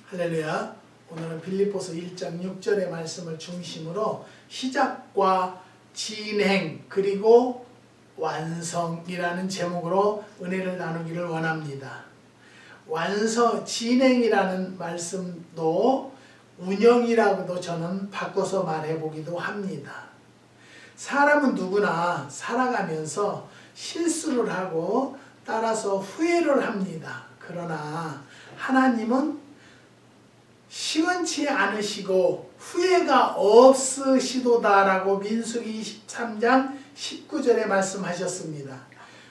할렐루야. 오늘은 빌립보서 1장 6절의 말씀을 중심으로 시작과 진행 그리고 완성이라는 제목으로 은혜를 나누기를 원합니다. 진행이라는 말씀도 운영이라고도 저는 바꿔서 말해보기도 합니다. 사람은 누구나 살아가면서 실수를 하고 따라서 후회를 합니다. 그러나 하나님은 시원치 않으시고 후회가 없으시도다라고 민수기 23장 19절에 말씀하셨습니다.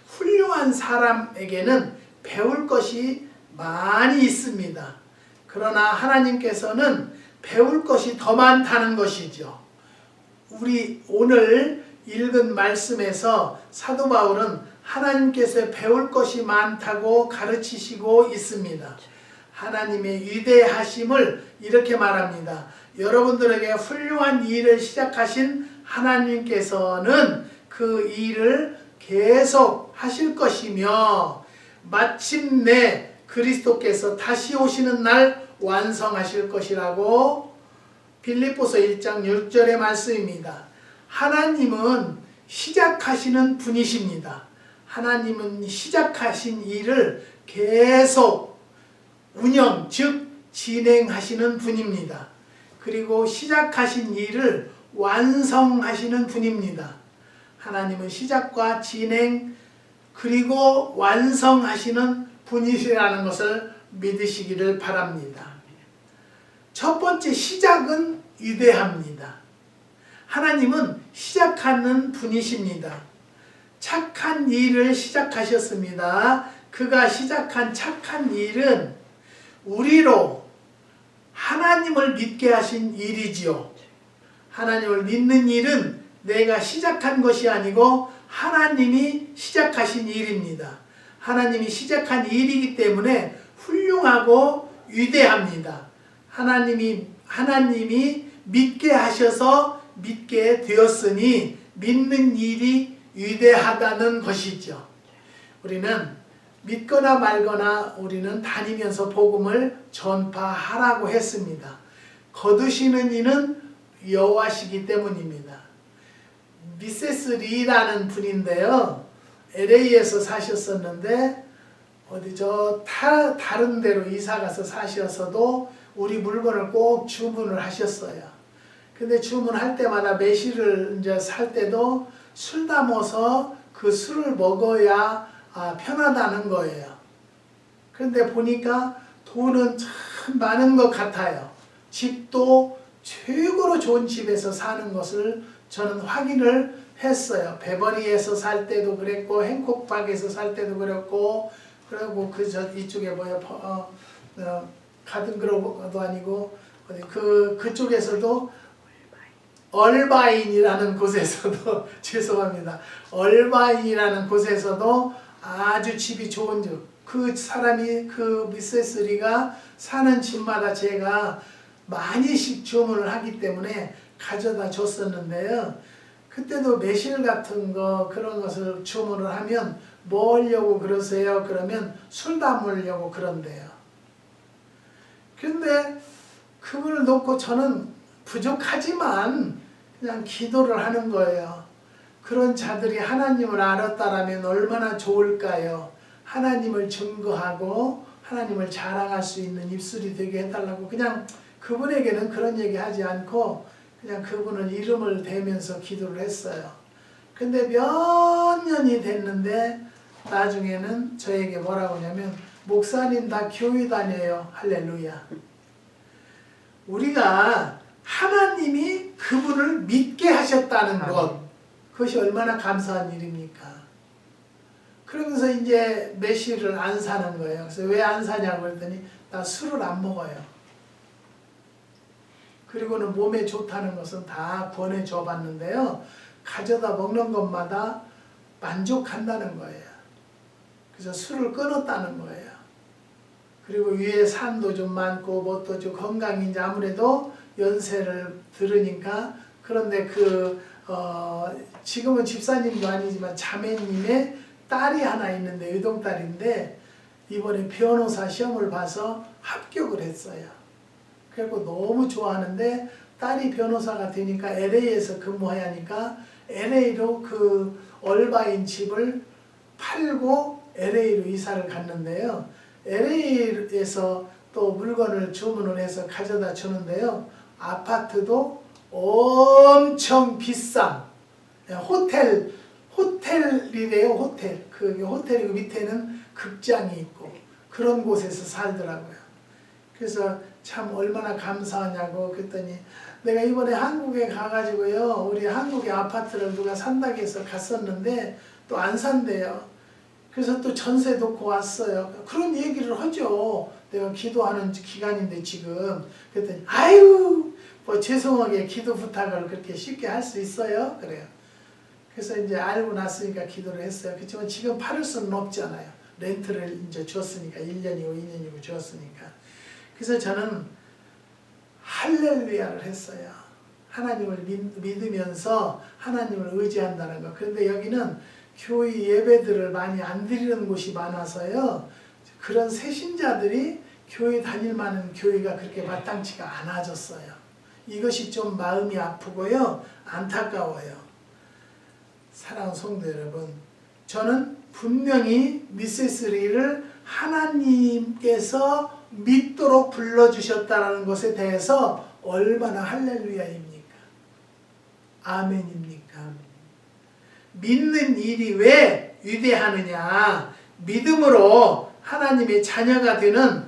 훌륭한 사람에게는 배울 것이 많이 있습니다. 그러나 하나님께서는 배울 것이 더 많다는 것이죠. 우리 오늘 읽은 말씀에서 사도 바울은 하나님께서 배울 것이 많다고 가르치시고 있습니다. 하나님의 위대하심을 이렇게 말합니다. 여러분들에게 훌륭한 일을 시작하신 하나님께서는 그 일을 계속 하실 것이며 마침내 그리스도께서 다시 오시는 날 완성하실 것이라고 빌립보서 1장 6절의 말씀입니다. 하나님은 시작하시는 분이십니다. 하나님은 시작하신 일을 계속 운영, 즉 진행하시는 분입니다. 그리고 시작하신 일을 완성하시는 분입니다. 하나님은 시작과 진행 그리고 완성하시는 분이시라는 것을 믿으시기를 바랍니다. 첫 번째 시작은 위대합니다. 하나님은 시작하는 분이십니다. 착한 일을 시작하셨습니다. 그가 시작한 착한 일은 우리로 하나님을 믿게 하신 일이지요. 하나님을 믿는 일은 내가 시작한 것이 아니고 하나님이 시작하신 일입니다. 하나님이 시작한 일이기 때문에 훌륭하고 위대합니다. 하나님이 믿게 하셔서 믿게 되었으니 믿는 일이 위대하다는 것이죠. 우리는 믿거나 말거나 우리는 다니면서 복음을 전파하라고 했습니다. 거두시는 이는 여호와시기 때문입니다. 미세스 리라는 분인데요. LA에서 사셨었는데 다른 데로 이사가서 사셔서도 우리 물건을 꼭 주문을 하셨어요. 근데 주문할 때마다 매실을 이제 살 때도 술 담아서 그 술을 먹어야 편하다는 거예요. 그런데 보니까 돈은 참 많은 것 같아요. 집도 최고로 좋은 집에서 사는 것을 저는 확인을 했어요. 베버리에서 살 때도 그랬고 행콕박에서 살 때도 그랬고 그리고 이쪽에 가든그로브도 아니고 그쪽에서도 얼바인이라는 곳에서도 죄송합니다. 얼바인이라는 곳에서도 아주 집이 좋은 집. 그 사람이 그 미세스 리가 사는 집마다 제가 많이씩 주문을 하기 때문에 가져다 줬었는데요. 그때도 매실 같은 거 그런 것을 주문을 하면 뭐 하려고 그러세요? 그러면 술 담으려고 그런대요. 그런데 그걸 놓고 저는 부족하지만 그냥 기도를 하는 거예요. 그런 자들이 하나님을 알았다라면 얼마나 좋을까요? 하나님을 증거하고 하나님을 자랑할 수 있는 입술이 되게 해달라고 그냥 그분에게는 그런 얘기 하지 않고 그냥 그분을 이름을 대면서 기도를 했어요. 근데 몇 년이 됐는데 나중에는 저에게 뭐라고 하냐면 목사님 다 교회 다녀요. 할렐루야. 우리가 하나님이 그분을 믿게 하셨다는 것 그것이 얼마나 감사한 일입니까? 그러면서 이제 매실을 안 사는 거예요. 그래서 왜 안 사냐고 그랬더니 나 술을 안 먹어요. 그리고는 몸에 좋다는 것은 다 권해줘 봤는데요. 가져다 먹는 것마다 만족한다는 거예요. 그래서 술을 끊었다는 거예요. 그리고 위에 산도 좀 많고 뭣도 좀 건강이 이제 아무래도 연세를 들으니까 그런데 지금은 집사님도 아니지만 자매님의 딸이 하나 있는데 외동딸인데 이번에 변호사 시험을 봐서 합격을 했어요. 그래서 너무 좋아하는데 딸이 변호사가 되니까 LA에서 근무해야 하니까 LA로 그 얼바인 집을 팔고 LA로 이사를 갔는데요. LA에서 또 물건을 주문을 해서 가져다 주는데요. 아파트도 엄청 비싼 호텔이래요. 호텔. 그 호텔 밑에는 극장이 있고 그런 곳에서 살더라고요. 그래서 참 얼마나 감사하냐고 그랬더니 내가 이번에 한국에 가가지고요. 우리 한국의 아파트를 누가 산다고 해서 갔었는데 또 안 산대요. 그래서 또 전세 놓고 왔어요. 그런 얘기를 하죠. 내가 기도하는 기간인데 지금. 그랬더니 아유 뭐 죄송하게 기도 부탁을 그렇게 쉽게 할 수 있어요? 그래요. 그래서 이제 알고 났으니까 기도를 했어요. 그렇지만 지금 팔을 수는 없잖아요. 렌트를 이제 줬으니까 1년이고 2년이고 줬으니까. 그래서 저는 할렐루야를 했어요. 하나님을 믿으면서 하나님을 의지한다는 거. 그런데 여기는 교회 예배들을 많이 안 드리는 곳이 많아서요. 그런 새신자들이 교회 다닐 만한 교회가 그렇게 마땅치가 않아졌어요. 이것이 좀 마음이 아프고요. 안타까워요. 사랑하는 성도 여러분, 저는 분명히 미세스 리를 하나님께서 믿도록 불러주셨다는 것에 대해서 얼마나 할렐루야입니까? 아멘입니까? 믿는 일이 왜 위대하느냐? 믿음으로 하나님의 자녀가 되는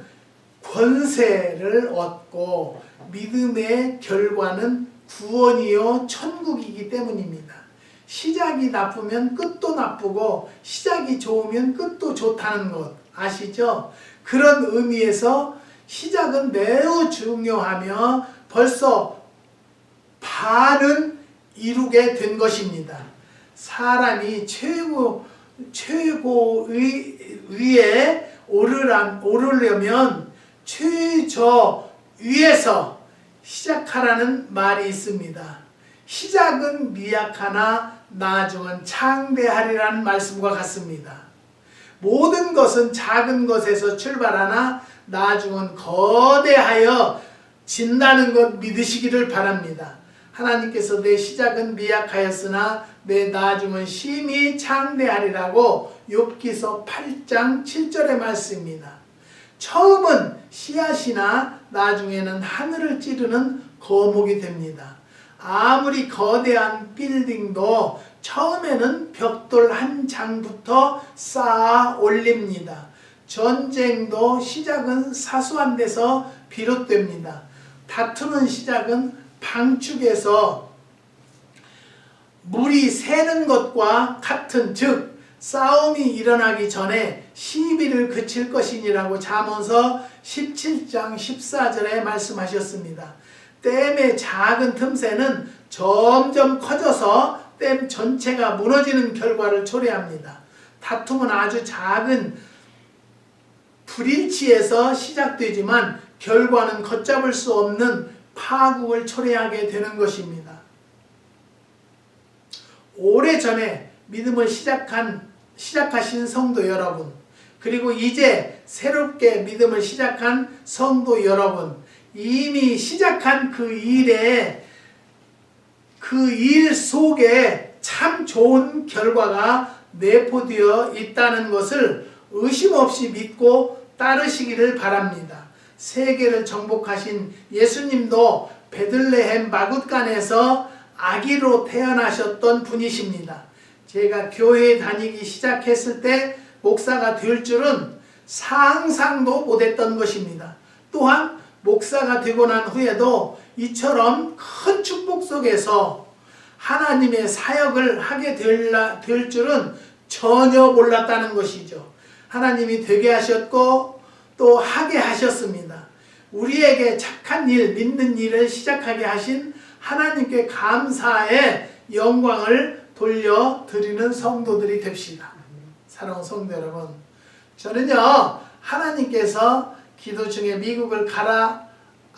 권세를 얻고 믿음의 결과는 구원이요 천국이기 때문입니다. 시작이 나쁘면 끝도 나쁘고 시작이 좋으면 끝도 좋다는 것 아시죠? 그런 의미에서 시작은 매우 중요하며 벌써 반은 이루게 된 것입니다. 사람이 최고의 위에 오르려면 최저 위에서 시작하라는 말이 있습니다. 시작은 미약하나 나중은 창대하리라는 말씀과 같습니다. 모든 것은 작은 것에서 출발하나 나중은 거대하여 진다는 것 믿으시기를 바랍니다. 하나님께서 내 시작은 미약하였으나 내 나중은 심히 창대하리라고 욥기서 8장 7절의 말씀입니다. 처음은 씨앗이나 나중에는 하늘을 찌르는 거목이 됩니다. 아무리 거대한 빌딩도 처음에는 벽돌 한 장부터 쌓아 올립니다. 전쟁도 시작은 사소한 데서 비롯됩니다. 다투는 시작은 방축에서 물이 새는 것과 같은 즉 싸움이 일어나기 전에 시비를 그칠 것이니라고 잠언서 17장 14절에 말씀하셨습니다. 댐의 작은 틈새는 점점 커져서 댐 전체가 무너지는 결과를 초래합니다. 다툼은 아주 작은 불일치에서 시작되지만 결과는 걷잡을 수 없는 파국을 초래하게 되는 것입니다. 오래전에 믿음을 시작하신 성도 여러분, 그리고 이제 새롭게 믿음을 시작한 성도 여러분, 이미 시작한 그 일 속에 참 좋은 결과가 내포되어 있다는 것을 의심 없이 믿고 따르시기를 바랍니다. 세계를 정복하신 예수님도 베들레헴 마굿간에서 아기로 태어나셨던 분이십니다. 제가 교회에 다니기 시작했을 때 목사가 될 줄은 상상도 못했던 것입니다. 또한 목사가 되고 난 후에도 이처럼 큰 축복 속에서 하나님의 사역을 하게 될 줄은 전혀 몰랐다는 것이죠. 하나님이 되게 하셨고 또 하게 하셨습니다. 우리에게 착한 일, 믿는 일을 시작하게 하신 하나님께 감사의 영광을 돌려드리는 성도들이 됩시다. 사랑하는 성도 여러분, 저는요 하나님께서 기도 중에 미국을 가라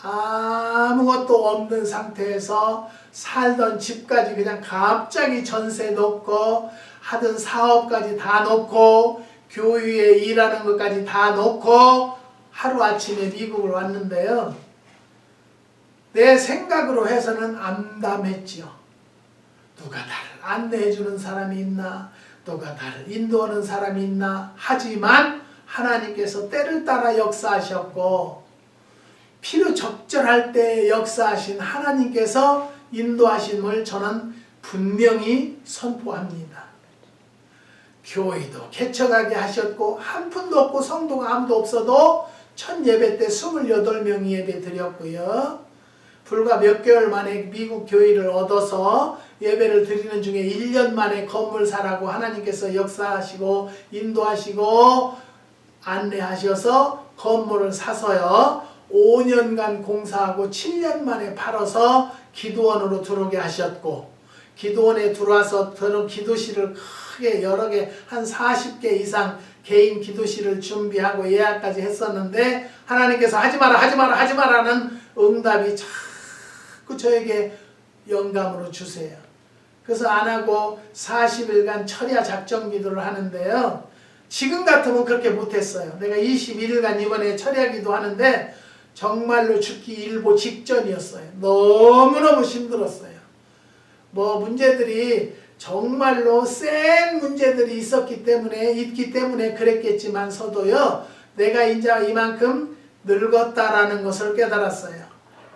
아무것도 없는 상태에서 살던 집까지 그냥 갑자기 전세 놓고 하던 사업까지 다 놓고 교회에 일하는 것까지 다 놓고 하루아침에 미국을 왔는데요. 내 생각으로 해서는 암담했지요. 누가 나를 안내해 주는 사람이 있나? 누가 나를 인도하는 사람이 있나? 하지만 하나님께서 때를 따라 역사하셨고 필요 적절할 때 역사하신 하나님께서 인도하심을 저는 분명히 선포합니다. 교회도 개척하게 하셨고 한 푼도 없고 성도가 아무도 없어도 첫 예배 때 28명이 예배 드렸고요. 불과 몇 개월 만에 미국 교회를 얻어서 예배를 드리는 중에 1년 만에 건물 사라고 하나님께서 역사하시고 인도하시고 안내하셔서 건물을 사서요. 5년간 공사하고 7년 만에 팔아서 기도원으로 들어오게 하셨고 기도원에 들어와서 기도실을 크게 여러 개 한 40개 이상 개인 기도실을 준비하고 예약까지 했었는데 하나님께서 하지마라는 응답이 자꾸 저에게 영감으로 주세요. 그래서 안하고 40일간 철야 작정 기도를 하는데요. 지금 같으면 그렇게 못했어요. 내가 21일간 이번에 철야 기도하는데 정말로 죽기 일보 직전이었어요. 너무너무 힘들었어요. 문제들이 정말로 센 문제들이 있기 때문에 그랬겠지만서도요. 내가 이제 이만큼 늙었다라는 것을 깨달았어요.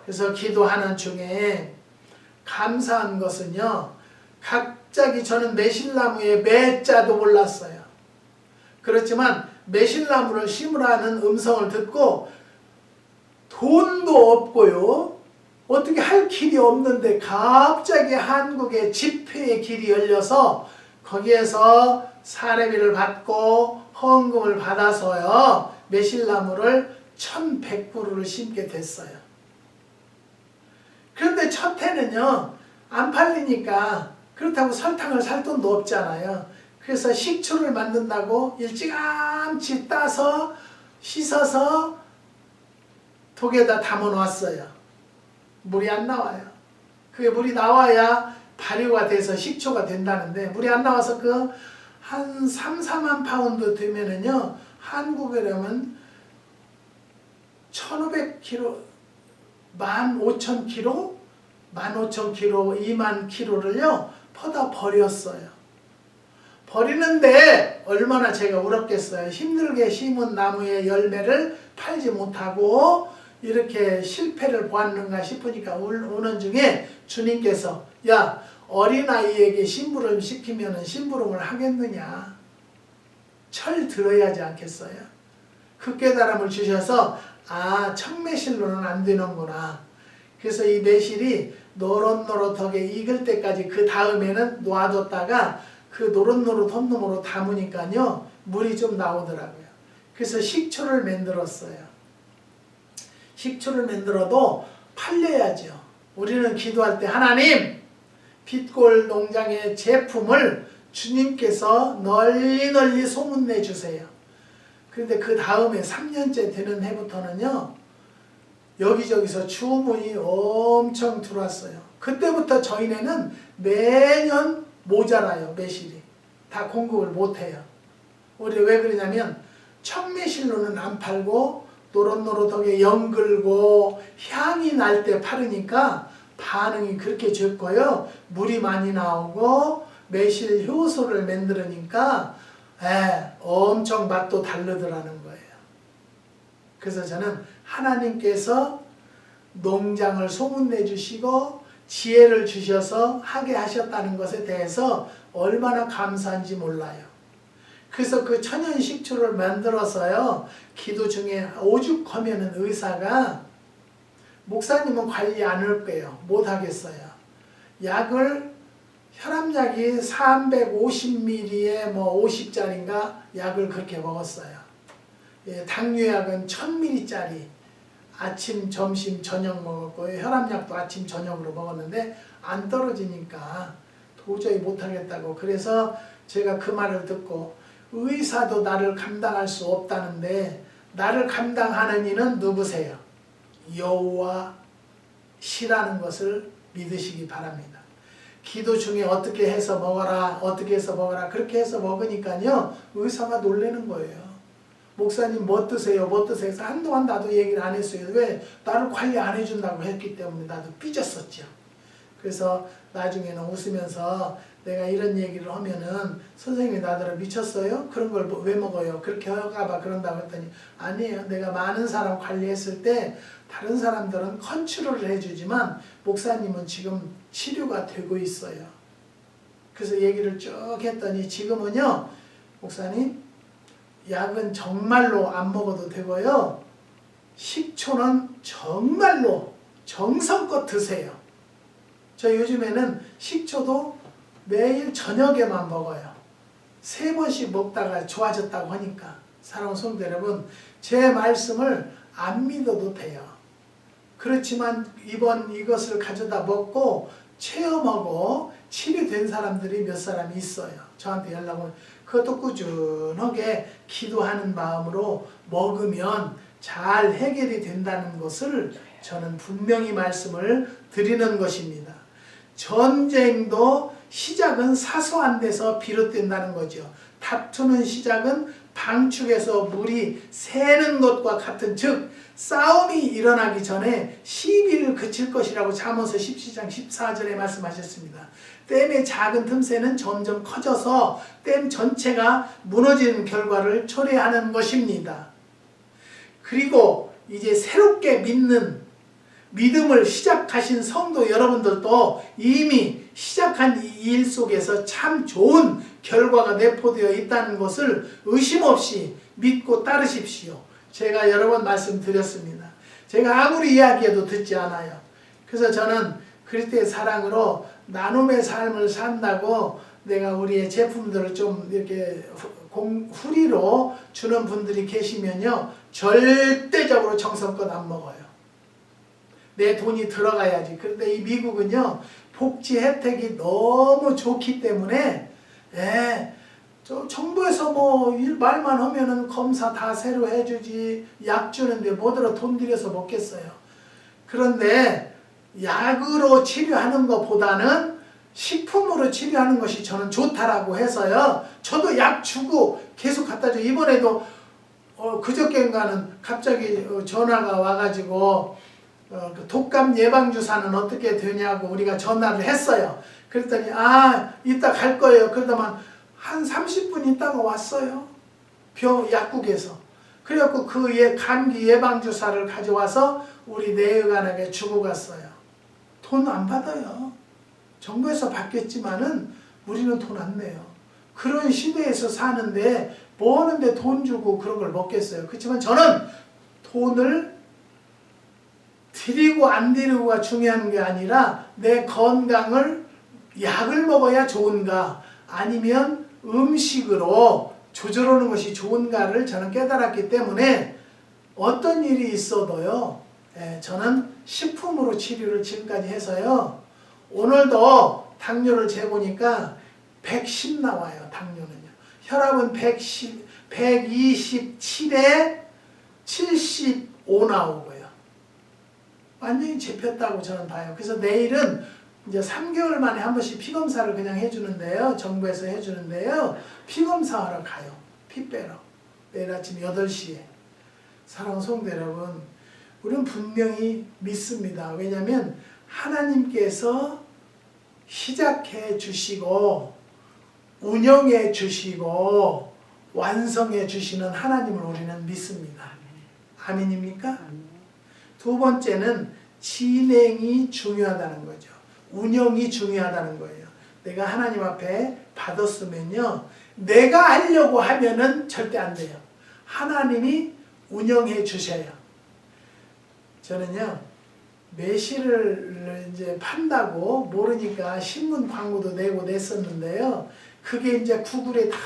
그래서 기도하는 중에 감사한 것은요. 갑자기 저는 매실나무의 매자도 몰랐어요. 그렇지만 매실나무를 심으라는 음성을 듣고 돈도 없고요. 어떻게 할 길이 없는데 갑자기 한국에 집회의 길이 열려서 거기에서 사례비를 받고 헌금을 받아서요. 매실나무를 1100그루를 심게 됐어요. 그런데 첫 해는요. 안 팔리니까 그렇다고 설탕을 살 돈도 없잖아요. 그래서 식초를 만든다고 일찌감치 따서 씻어서 독에다 담아 놨어요. 물이 안 나와요. 그게 물이 나와야 발효가 돼서 식초가 된다는데 물이 안 나와서 그 한 3-4만 파운드 되면은요. 한국이라면 1500kg, 15,000kg, 15,000kg, 20,000kg를요. 퍼다 버렸어요. 버리는데 얼마나 제가 울었겠어요. 힘들게 심은 나무의 열매를 팔지 못하고 이렇게 실패를 보았는가 싶으니까 우는 중에 주님께서 야 어린아이에게 심부름 시키면 심부름을 하겠느냐. 철 들어야지 않겠어요. 그 깨달음을 주셔서 청매실로는 안 되는구나. 그래서 이 매실이 노릇노릇하게 익을 때까지 그 다음에는 놔뒀다가 그 노릇노릇한 놈으로 담으니까요. 물이 좀 나오더라고요. 그래서 식초를 만들었어요. 식초를 만들어도 팔려야죠. 우리는 기도할 때 하나님 빛골 농장의 제품을 주님께서 널리 소문내 주세요. 그런데 그 다음에 3년째 되는 해부터는요. 여기저기서 주문이 엄청 들어왔어요. 그때부터 저희네는 매년 모자라요. 매실이. 다 공급을 못해요. 우리 왜 그러냐면 청매실로는 안 팔고 노릇노릇하게 연글고 향이 날 때 팔으니까 반응이 그렇게 좋고요. 물이 많이 나오고 매실 효소를 만들으니까 엄청 맛도 다르더라는 거예요. 그래서 저는 하나님께서 농장을 소문내 주시고 지혜를 주셔서 하게 하셨다는 것에 대해서 얼마나 감사한지 몰라요. 그래서 그 천연 식초를 만들어서요. 기도 중에 오죽하면은 의사가 목사님은 관리 안 할 거예요. 못 하겠어요. 혈압약이 350ml에 50짜리인가 약을 그렇게 먹었어요. 당뇨약은 1000ml짜리 아침, 점심, 저녁 먹었고요. 혈압약도 아침, 저녁으로 먹었는데 안 떨어지니까 도저히 못하겠다고. 그래서 제가 그 말을 듣고 의사도 나를 감당할 수 없다는데 나를 감당하는 이는 누구세요? 여호와시라는 것을 믿으시기 바랍니다. 기도 중에 어떻게 해서 먹어라 그렇게 해서 먹으니까요 의사가 놀라는 거예요. 목사님 뭐 드세요? 뭐 드세요? 그래서 한동안 나도 얘기를 안 했어요. 왜? 나를 관리 안 해준다고 했기 때문에 나도 삐졌었죠. 그래서 나중에는 웃으면서 내가 이런 얘기를 하면은 선생님이 나더러 미쳤어요? 그런 걸 왜 먹어요? 그렇게 할까봐 그런다고 했더니 아니에요. 내가 많은 사람 관리했을 때 다른 사람들은 컨트롤을 해주지만 목사님은 지금 치료가 되고 있어요. 그래서 얘기를 쭉 했더니 지금은요, 목사님, 약은 정말로 안 먹어도 되고요. 식초는 정말로 정성껏 드세요. 저 요즘에는 식초도 매일 저녁에만 먹어요. 3번씩 먹다가 좋아졌다고 하니까. 사랑하는 성도 여러분, 제 말씀을 안 믿어도 돼요. 그렇지만 이것을 가져다 먹고 체험하고 치료된 사람들이 몇 사람이 있어요. 저한테 연락 오면 그것도 꾸준하게 기도하는 마음으로 먹으면 잘 해결이 된다는 것을 저는 분명히 말씀을 드리는 것입니다. 전쟁도 시작은 사소한 데서 비롯된다는 거죠. 다투는 시작은 방축에서 물이 새는 것과 같은, 즉 싸움이 일어나기 전에 시비를 그칠 것이라고 잠언서 17장 14절에 말씀하셨습니다. 댐의 작은 틈새는 점점 커져서 댐 전체가 무너지는 결과를 초래하는 것입니다. 그리고 이제 새롭게 믿음을 시작하신 성도 여러분들도 이미 시작한 이 일 속에서 참 좋은 결과가 내포되어 있다는 것을 의심 없이 믿고 따르십시오. 제가 여러 번 말씀드렸습니다. 제가 아무리 이야기해도 듣지 않아요. 그래서 저는 그리스도의 사랑으로 나눔의 삶을 산다고 내가 우리의 제품들을 좀 이렇게 후리로 주는 분들이 계시면요, 절대적으로 정성껏 안 먹어요. 내 돈이 들어가야지. 그런데 이 미국은요, 복지 혜택이 너무 좋기 때문에 저 정부에서 뭐 말만 하면은 검사 다 새로 해주지, 약 주는데 뭐더러 돈 들여서 먹겠어요. 그런데 약으로 치료하는 것보다는 식품으로 치료하는 것이 저는 좋다라고 해서요, 저도 약 주고 계속 갖다 줘. 이번에도 그저께인가는 갑자기 전화가 와가지고 그 독감 예방주사는 어떻게 되냐고 우리가 전화를 했어요. 그랬더니 이따 갈 거예요. 그러다만 한 30분 있다가 왔어요. 약국에서. 그래갖고 그 감기 예방주사를 가져와서 우리 내의관에게 주고 갔어요. 돈 안 받아요. 정부에서 받겠지만은 우리는 돈 안 내요. 그런 시대에서 사는데 뭐 하는데 돈 주고 그런 걸 먹겠어요. 그렇지만 저는 돈을 드리고 안 드리고가 중요한 게 아니라 내 건강을 약을 먹어야 좋은가 아니면 음식으로 조절하는 것이 좋은가를 저는 깨달았기 때문에 어떤 일이 있어도요, 저는 식품으로 치료를 지금까지 해서요, 오늘도 당뇨를 재보니까 110 나와요. 당뇨는요. 혈압은 127에 75 나오고요. 완전히 잡혔다고 저는 봐요. 그래서 내일은 이제 3개월 만에 한 번씩 피검사를 그냥 해주는데요. 정부에서 해주는데요. 피검사하러 가요. 피 빼러. 내일 아침 8시에. 사랑하는 성도 여러분, 우리는 분명히 믿습니다. 왜냐하면 하나님께서 시작해 주시고 운영해 주시고 완성해 주시는 하나님을 우리는 믿습니다. 아멘입니까? 두 번째는 진행이 중요하다는 거죠. 운영이 중요하다는 거예요. 내가 하나님 앞에 받았으면요, 내가 하려고 하면은 절대 안 돼요. 하나님이 운영해 주셔요. 저는요, 매실을 이제 판다고 모르니까 신문 광고도 내고 냈었는데요. 그게 이제 구글에 다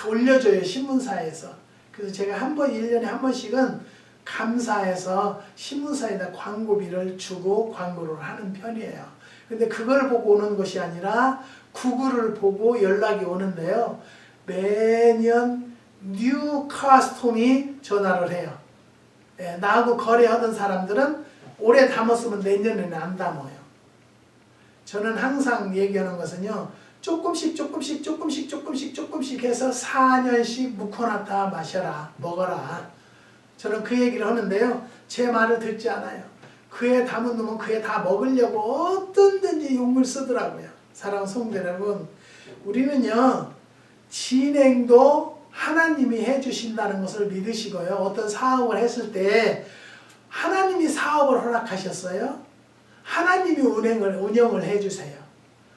올려줘요, 신문사에서. 그래서 제가 1년에 한 번씩은 감사해서 신문사에다 광고비를 주고 광고를 하는 편이에요. 근데 그걸 보고 오는 것이 아니라 구글을 보고 연락이 오는데요. 매년 뉴 카스톰이 전화를 해요. 나하고 거래하던 사람들은 올해 담았으면 내년에는 안 담아요. 저는 항상 얘기하는 것은요, 조금씩 해서 4년씩 무코나타 마셔라, 먹어라. 저는 그 얘기를 하는데요. 제 말을 듣지 않아요. 그에 담은 놈은 그에 다 먹으려고 어떤든지 용을 쓰더라고요. 사랑하는 성도 여러분, 우리는요, 진행도 하나님이 해주신다는 것을 믿으시고요. 어떤 사업을 했을 때 하나님이 사업을 허락하셨어요. 하나님이 운영을 해주세요.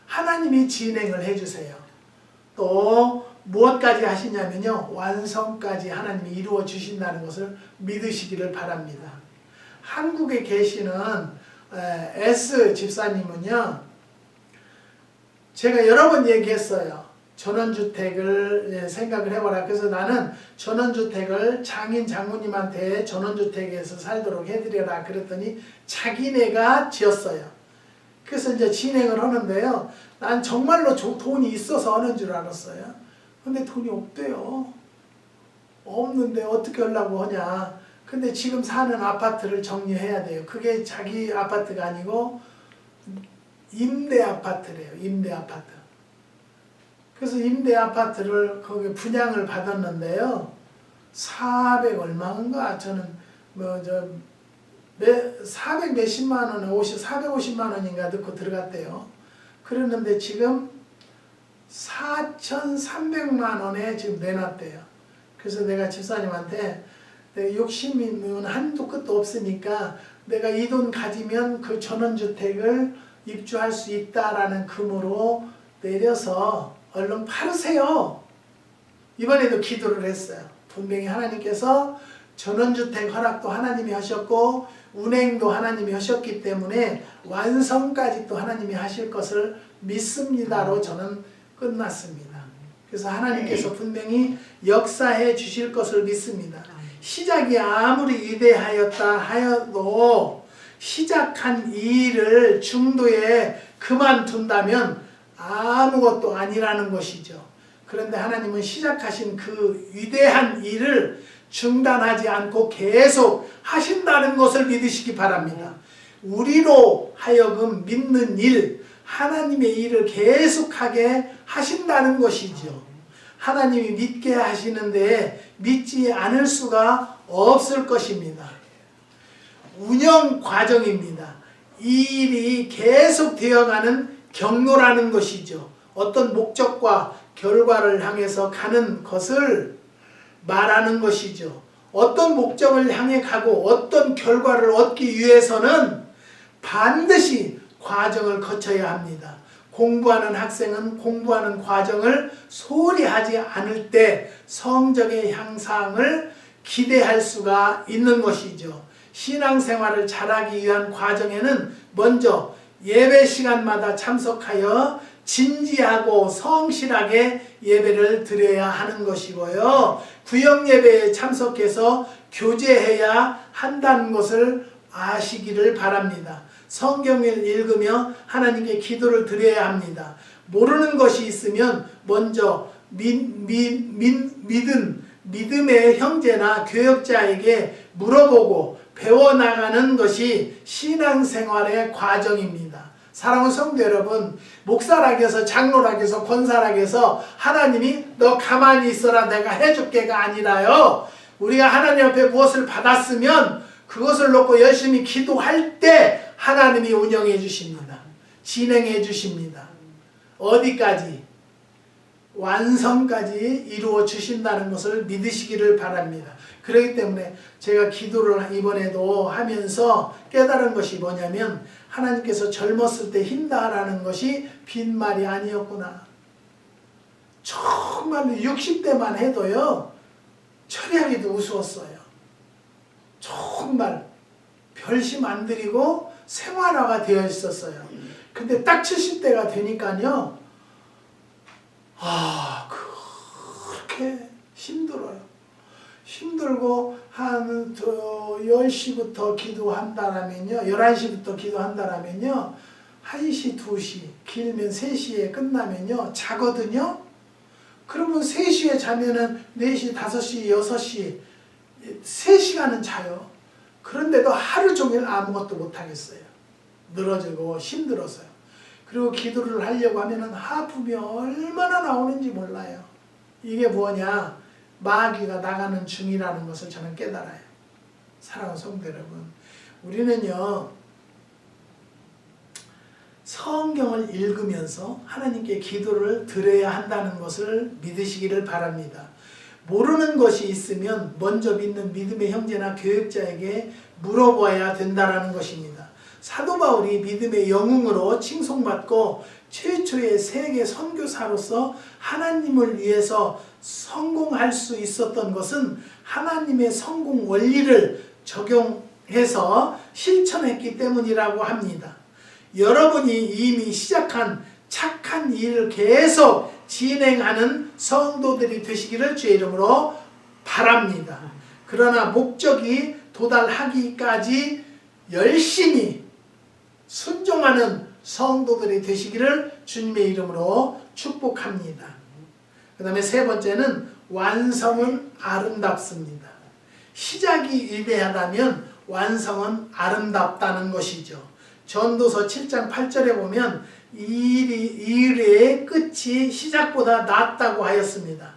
하나님이 진행을 해주세요. 또 무엇까지 하시냐면요, 완성까지 하나님이 이루어 주신다는 것을 믿으시기를 바랍니다. 한국에 계시는 S 집사님은요, 제가 여러 번 얘기했어요. 전원주택을 생각을 해보라. 그래서 나는 전원주택을 장인 장모님한테 전원주택에서 살도록 해드려라 그랬더니 자기네가 지었어요. 그래서 이제 진행을 하는데요. 난 정말로 돈이 있어서 하는 줄 알았어요. 근데 돈이 없대요. 없는데 어떻게 하려고 하냐. 근데 지금 사는 아파트를 정리해야 돼요. 그게 자기 아파트가 아니고 임대 아파트래요. 임대 아파트. 그래서 임대 아파트를 거기 분양을 받았는데요. 400 얼마인가? 저는 400 몇십만 원에 450만 원인가 넣고 들어갔대요. 그랬는데 지금 4,300만 원에 지금 내놨대요. 그래서 내가 집사님한테 내가 욕심이면 한도 끝도 없으니까 내가 이 돈 가지면 그 전원주택을 입주할 수 있다라는 금으로 내려서 얼른 팔으세요. 이번에도 기도를 했어요. 분명히 하나님께서 전원주택 허락도 하나님이 하셨고 운행도 하나님이 하셨기 때문에 완성까지 또 하나님이 하실 것을 믿습니다로 저는 끝났습니다. 그래서 하나님께서 분명히 역사해 주실 것을 믿습니다. 시작이 아무리 위대하였다 하여도 시작한 이 일을 중도에 그만둔다면 아무것도 아니라는 것이죠. 그런데 하나님은 시작하신 그 위대한 일을 중단하지 않고 계속 하신다는 것을 믿으시기 바랍니다. 우리로 하여금 믿는 일, 하나님의 일을 계속하게 하신다는 것이죠. 하나님이 믿게 하시는데 믿지 않을 수가 없을 것입니다. 운영 과정입니다. 이 일이 계속 되어가는 경로라는 것이죠. 어떤 목적과 결과를 향해서 가는 것을 말하는 것이죠. 어떤 목적을 향해 가고 어떤 결과를 얻기 위해서는 반드시 과정을 거쳐야 합니다. 공부하는 학생은 공부하는 과정을 소홀히 하지 않을 때 성적의 향상을 기대할 수가 있는 것이죠. 신앙생활을 잘하기 위한 과정에는 먼저 예배 시간마다 참석하여 진지하고 성실하게 예배를 드려야 하는 것이고요. 구역 예배에 참석해서 교제해야 한다는 것을 아시기를 바랍니다. 성경을 읽으며 하나님께 기도를 드려야 합니다. 모르는 것이 있으면 먼저 믿음의 형제나 교역자에게 물어보고 배워나가는 것이 신앙생활의 과정입니다. 사랑하는 성도 여러분, 목사락에서 장로락에서 권사락에서 하나님이 너 가만히 있어라 내가 해줄게가 아니라요. 우리가 하나님 앞에 무엇을 받았으면 그것을 놓고 열심히 기도할 때 하나님이 운영해 주십니다. 진행해 주십니다. 어디까지? 완성까지 이루어 주신다는 것을 믿으시기를 바랍니다. 그렇기 때문에 제가 기도를 이번에도 하면서 깨달은 것이 뭐냐면 하나님께서 젊었을 때 힘다라는 것이 빈말이 아니었구나. 정말로 60대만 해도요. 처리하기도 우스웠어요. 정말 별심 안 드리고 생활화가 되어 있었어요. 근데 딱 70대가 되니까요. 그렇게 힘들어요. 힘들고 한 10시부터 기도한다라면요. 11시부터 기도한다라면요. 1시, 2시, 길면 3시에 끝나면요. 자거든요. 그러면 3시에 자면은 4시, 5시, 6시 3시간은 자요. 그런데도 하루 종일 아무것도 못하겠어요. 늘어지고 힘들어서요. 그리고 기도를 하려고 하면은 하품이 얼마나 나오는지 몰라요. 이게 뭐냐? 마귀가 나가는 중이라는 것을 저는 깨달아요. 사랑하는 성도 여러분, 우리는요 성경을 읽으면서 하나님께 기도를 드려야 한다는 것을 믿으시기를 바랍니다. 모르는 것이 있으면 먼저 믿는 믿음의 형제나 교육자에게 물어봐야 된다는 것입니다. 사도 바울이 믿음의 영웅으로 칭송받고 최초의 세계 선교사로서 하나님을 위해서 성공할 수 있었던 것은 하나님의 성공 원리를 적용해서 실천했기 때문이라고 합니다. 여러분이 이미 시작한 착한 일을 계속 진행하는 성도들이 되시기를 주의 이름으로 바랍니다. 그러나 목적이 도달하기까지 열심히 순종하는 성도들이 되시기를 주님의 이름으로 축복합니다. 그 다음에 세 번째는 완성은 아름답습니다. 시작이 위대하다면 완성은 아름답다는 것이죠. 전도서 7장 8절에 보면 일의 끝이 시작보다 낫다고 하였습니다.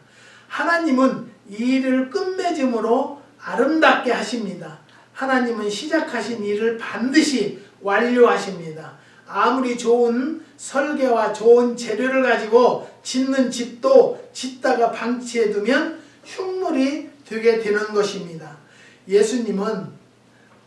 하나님은 일을 끝맺음으로 아름답게 하십니다. 하나님은 시작하신 일을 반드시 완료하십니다. 아무리 좋은 설계와 좋은 재료를 가지고 짓는 집도 짓다가 방치해두면 흉물이 되게 되는 것입니다. 예수님은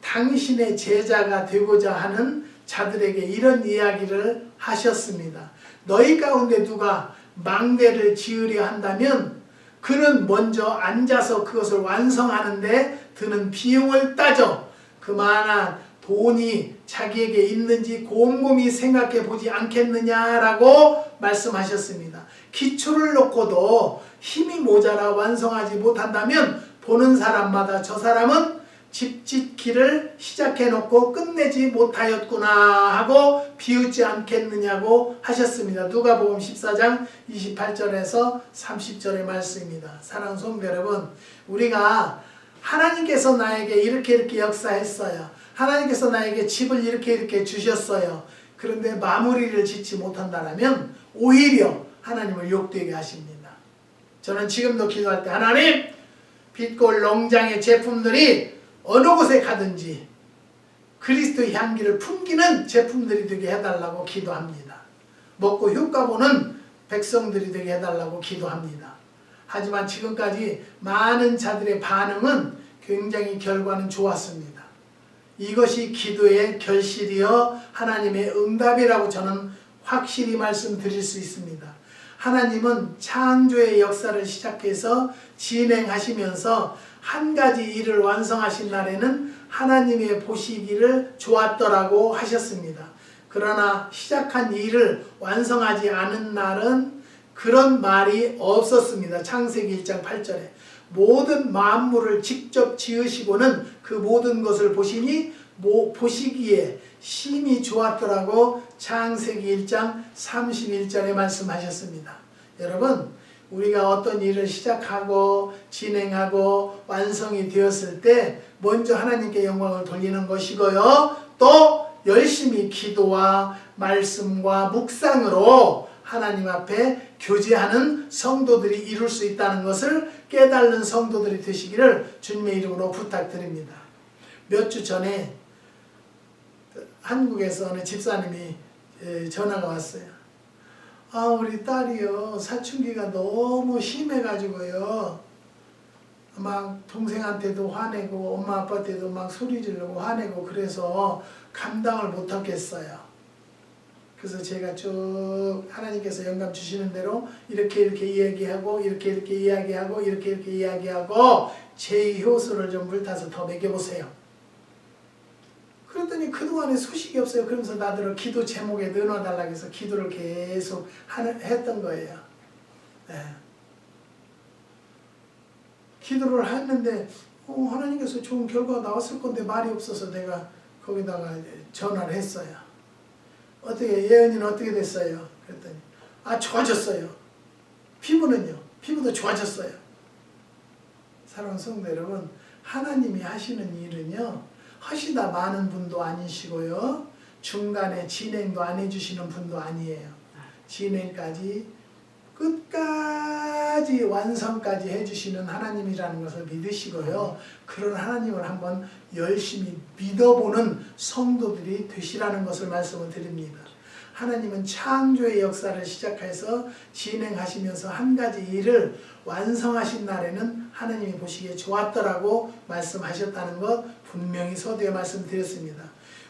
당신의 제자가 되고자 하는 자들에게 이런 이야기를 하셨습니다. 너희 가운데 누가 망대를 지으려 한다면 그는 먼저 앉아서 그것을 완성하는데 드는 비용을 따져 그만한 돈이 자기에게 있는지 곰곰이 생각해 보지 않겠느냐라고 말씀하셨습니다. 기초를 놓고도 힘이 모자라 완성하지 못한다면 보는 사람마다 저 사람은 집 짓기를 시작해 놓고 끝내지 못하였구나 하고 비웃지 않겠느냐고 하셨습니다. 누가복음 14장 28절에서 30절의 말씀입니다. 사랑하는 성도 여러분, 우리가 하나님께서 나에게 이렇게 역사했어요. 하나님께서 나에게 집을 이렇게 주셨어요. 그런데 마무리를 짓지 못한다면 오히려 하나님을 욕되게 하십니다. 저는 지금도 기도할 때 하나님, 빛골 농장의 제품들이 어느 곳에 가든지 그리스도의 향기를 풍기는 제품들이 되게 해달라고 기도합니다. 먹고 효과 보는 백성들이 되게 해달라고 기도합니다. 하지만 지금까지 많은 자들의 반응은 굉장히 결과는 좋았습니다. 이것이 기도의 결실이여 하나님의 응답이라고 저는 확실히 말씀드릴 수 있습니다. 하나님은 창조의 역사를 시작해서 진행하시면서 한 가지 일을 완성하신 날에는 하나님의 보시기를 좋았더라고 하셨습니다. 그러나 시작한 일을 완성하지 않은 날은 그런 말이 없었습니다. 창세기 1장 8절에 모든 만물을 직접 지으시고는 그 모든 것을 보시기에 심히 좋았더라고 창세기 1장 31절에 말씀하셨습니다. 여러분, 우리가 어떤 일을 시작하고 진행하고 완성이 되었을 때 먼저 하나님께 영광을 돌리는 것이고요. 또 열심히 기도와 말씀과 묵상으로 하나님 앞에 교제하는 성도들이 이룰 수 있다는 것을 깨닫는 성도들이 되시기를 주님의 이름으로 부탁드립니다. 몇 주 전에 한국에서 어느 집사님이 전화가 왔어요. 우리 딸이요, 사춘기가 너무 심해가지고요, 막 동생한테도 화내고 엄마 아빠한테도 막 소리 지르고 화내고 그래서 감당을 못하겠어요. 그래서 제가 쭉 하나님께서 영감 주시는 대로 이렇게 이야기하고 이렇게 이야기하고 이렇게 이야기하고 제2효소를 좀 물타서 더 먹여보세요. 그랬더니 그동안에 소식이 없어요. 그러면서 나더러 기도 제목에 넣어달라고 해서 기도를 계속 했던 거예요. 네. 기도를 했는데 하나님께서 좋은 결과가 나왔을 건데 말이 없어서 내가 거기다가 전화를 했어요. 어떻게 예언이는 어떻게 됐어요? 그랬더니 좋아졌어요. 피부는요? 피부도 좋아졌어요. 사랑하는 성도 여러분, 하나님이 하시는 일은요, 하시다 많은 분도 아니시고요, 중간에 진행도 안 해주시는 분도 아니에요. 진행까지 끝까지 완성까지 해주시는 하나님이라는 것을 믿으시고요. 그런 하나님을 한번 열심히 믿어보는 성도들이 되시라는 것을 말씀을 드립니다. 하나님은 창조의 역사를 시작해서 진행하시면서 한 가지 일을 완성하신 날에는 하나님이 보시기에 좋았더라고 말씀하셨다는 것 분명히 서두에 말씀드렸습니다.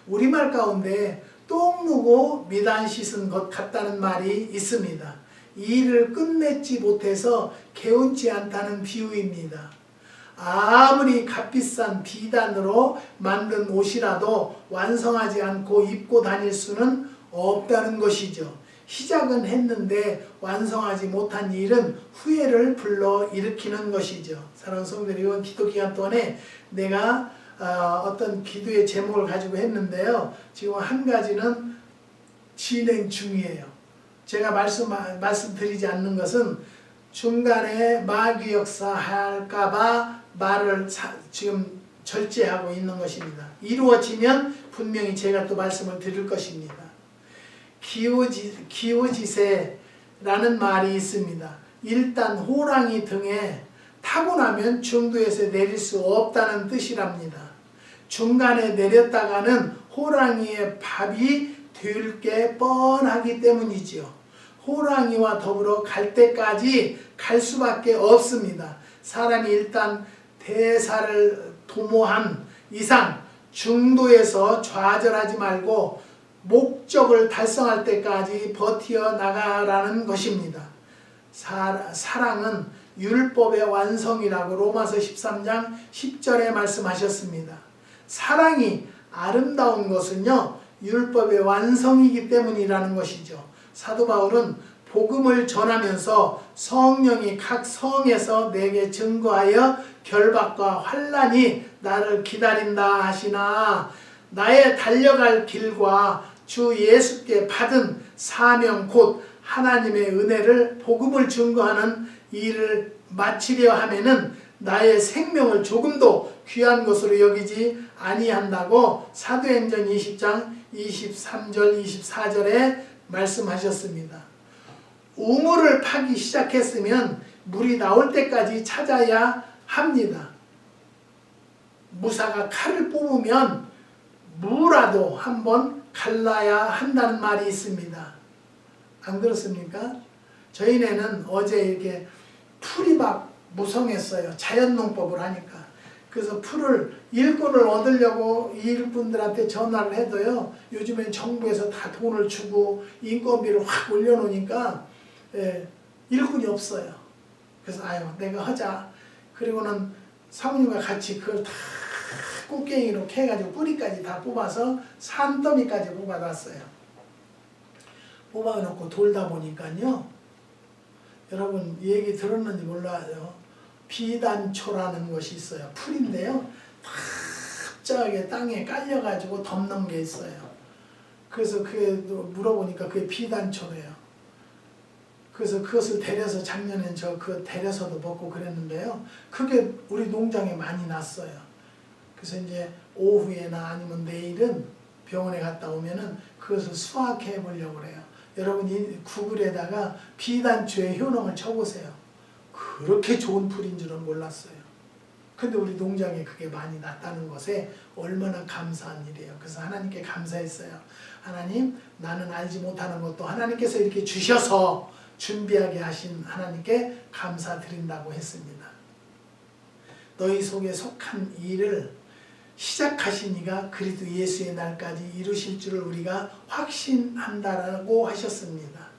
우리말 가운데 똥 누고 미단 씻은 것 같다는 말이 있습니다. 이 일을 끝맺지 못해서 개운치 않다는 비유입니다. 아무리 값비싼 비단으로 만든 옷이라도 완성하지 않고 입고 다닐 수는 없다는 것이죠. 시작은 했는데 완성하지 못한 일은 후회를 불러일으키는 것이죠. 사랑하는 성도들, 이번 기도기간 동안에 내가 어떤 기도의 제목을 가지고 했는데요. 지금 한 가지는 진행 중이에요. 제가 말씀드리지 않는 것은 중간에 마귀 역사 할까봐 말을 지금 절제하고 있는 것입니다. 이루어지면 분명히 제가 또 말씀을 드릴 것입니다. 기우지세라는 말이 있습니다. 일단 호랑이 등에 타고 나면 중도에서 내릴 수 없다는 뜻이랍니다. 중간에 내렸다가는 호랑이의 밥이 될 게 뻔하기 때문이지요. 호랑이와 더불어 갈 때까지 갈 수밖에 없습니다. 사람이 일단 대사를 도모한 이상 중도에서 좌절하지 말고 목적을 달성할 때까지 버티어 나가라는 것입니다. 사랑은 율법의 완성이라고 로마서 13장 10절에 말씀하셨습니다. 사랑이 아름다운 것은요, 율법의 완성이기 때문이라는 것이죠. 사도 바울은 복음을 전하면서 성령이 각 성에서 내게 증거하여 결박과 환난이 나를 기다린다 하시나, 나의 달려갈 길과 주 예수께 받은 사명 곧 하나님의 은혜를 복음을 증거하는 일을 마치려 하면은 나의 생명을 조금도 귀한 것으로 여기지 아니한다고 사도행전 20장 23절 24절에 말씀하셨습니다. 우물을 파기 시작했으면 물이 나올 때까지 찾아야 합니다. 무사가 칼을 뽑으면 무라도 한번 갈라야 한다는 말이 있습니다. 안 그렇습니까? 저희네는 어제 이렇게 풀이 막 무성했어요. 자연농법을 하니까. 그래서 풀을 일꾼을 얻으려고 일꾼들한테 전화를 해도요, 요즘엔 정부에서 다 돈을 주고 인건비를 확 올려놓으니까 일꾼이 없어요. 그래서 아유 내가 하자. 그리고는 사모님과 같이 그걸 다 꽃갱이로 캐가지고 뿌리까지 다 뽑아서 산더미까지 뽑아놨어요. 뽑아놓고 돌다 보니까요, 여러분 얘기 들었는지 몰라요. 비단초라는 것이 있어요. 풀인데요, 갑자기 땅에 깔려가지고 덮는 게 있어요. 그래서 그게 물어보니까 그게 비단초래요. 그래서 그것을 데려서 작년엔 저 그 데려서도 먹고 그랬는데요, 그게 우리 농장에 많이 났어요. 그래서 이제 오후에나 아니면 내일은 병원에 갔다 오면은 그것을 수확해 보려고 그래요. 여러분이 구글에다가 비단초의 효능을 쳐보세요. 그렇게 좋은 풀인 줄은 몰랐어요. 근데 우리 농장에 그게 많이 났다는 것에 얼마나 감사한 일이에요. 그래서 하나님께 감사했어요. 하나님, 나는 알지 못하는 것도 하나님께서 이렇게 주셔서 준비하게 하신 하나님께 감사드린다고 했습니다. 너희 속에 속한 일을 시작하신 이가 그리스도 예수의 날까지 이루실 줄을 우리가 확신한다라고 하셨습니다.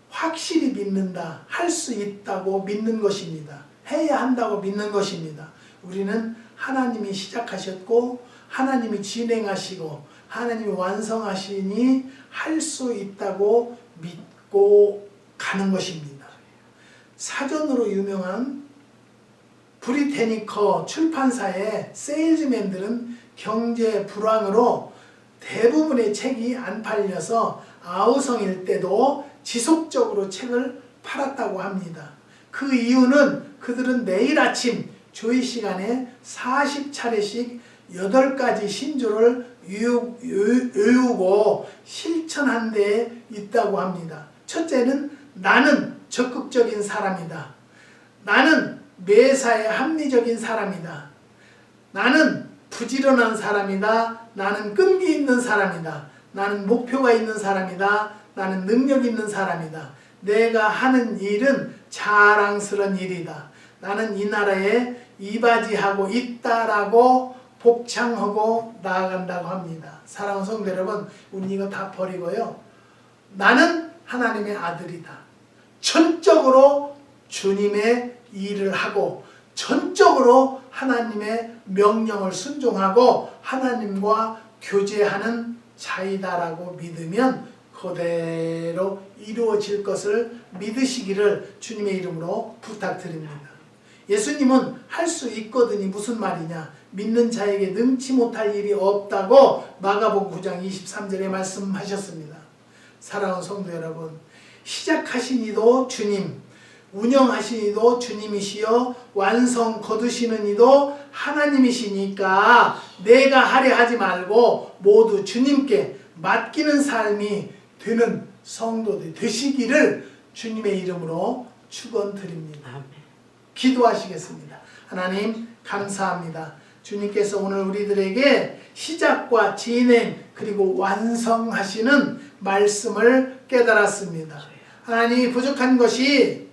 확실히 믿는다, 할 수 있다고 믿는 것입니다. 해야 한다고 믿는 것입니다. 우리는 하나님이 시작하셨고 하나님이 진행하시고 하나님이 완성하시니 할 수 있다고 믿고 가는 것입니다. 사전으로 유명한 브리테니커 출판사의 세일즈맨들은 경제 불황으로 대부분의 책이 안 팔려서 아우성일 때도 지속적으로 책을 팔았다고 합니다. 그 이유는 그들은 매일 아침 조회 시간에 40차례씩 8가지 신조를 외우고 실천한 데 있다고 합니다. 첫째는 나는 적극적인 사람이다. 나는 매사에 합리적인 사람이다. 나는 부지런한 사람이다. 나는 끈기 있는 사람이다. 나는 목표가 있는 사람이다. 나는 능력 있는 사람이다. 내가 하는 일은 자랑스러운 일이다. 나는 이 나라에 이바지하고 있다라고 복창하고 나아간다고 합니다. 사랑하는 성도 여러분, 우리 이거 다 버리고요. 나는 하나님의 아들이다. 전적으로 주님의 일을 하고 전적으로 하나님의 명령을 순종하고 하나님과 교제하는 자이다라고 믿으면 그대로 이루어질 것을 믿으시기를 주님의 이름으로 부탁드립니다. 예수님은 할 수 있거든이 무슨 말이냐? 믿는 자에게 능치 못할 일이 없다고 마가복음 9장 23절에 말씀하셨습니다. 사랑하는 성도 여러분, 시작하신 이도 주님, 운영하신 이도 주님이시여 완성 거두시는 이도 하나님이시니까 내가 하려 하지 말고 모두 주님께 맡기는 삶이 되는 성도들 되시기를 주님의 이름으로 축원드립니다. 기도하시겠습니다. 하나님 감사합니다. 주님께서 오늘 우리들에게 시작과 진행 그리고 완성하시는 말씀을 깨달았습니다. 하나님 부족한 것이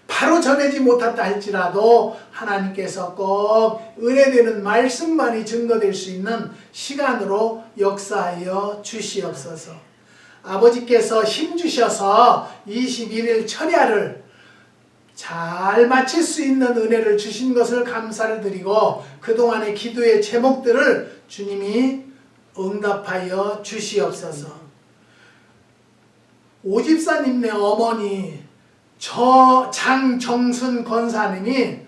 바로 전하지 못했다 할지라도 하나님께서 꼭 은혜되는 말씀만이 증거될 수 있는 시간으로 역사하여 주시옵소서. 아버지께서 힘주셔서 21일 철야를 잘 마칠 수 있는 은혜를 주신 것을 감사를 드리고 그동안의 기도의 제목들을 주님이 응답하여 주시옵소서. 오집사님네 어머니 장정순 권사님이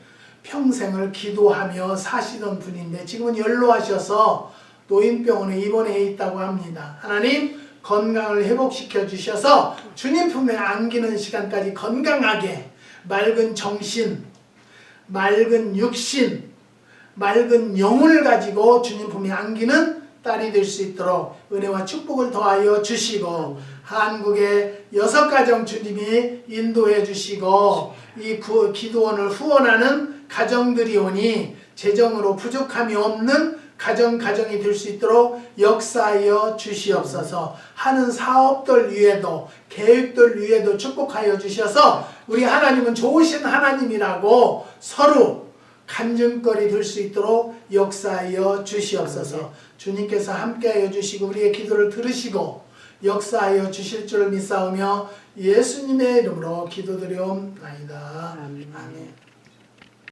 평생을 기도하며 사시던 분인데 지금은 연로하셔서 노인병원에 입원해 있다고 합니다. 하나님 건강을 회복시켜 주셔서 주님 품에 안기는 시간까지 건강하게 맑은 정신, 맑은 육신, 맑은 영혼을 가지고 주님 품에 안기는 딸이 될 수 있도록 은혜와 축복을 더하여 주시고 한국의 6가정 주님이 인도해 주시고 이 기도원을 후원하는 가정들이 오니 재정으로 부족함이 없는 가정이 될 수 있도록 역사하여 주시옵소서. 하는 사업들 위에도 계획들 위에도 축복하여 주셔서 우리 하나님은 좋으신 하나님이라고 서로 간증거리 될 수 있도록 역사하여 주시옵소서. 주님께서 함께하여 주시고 우리의 기도를 들으시고 역사하여 주실 줄 믿사오며 예수님의 이름으로 기도드리옵나이다. 아멘.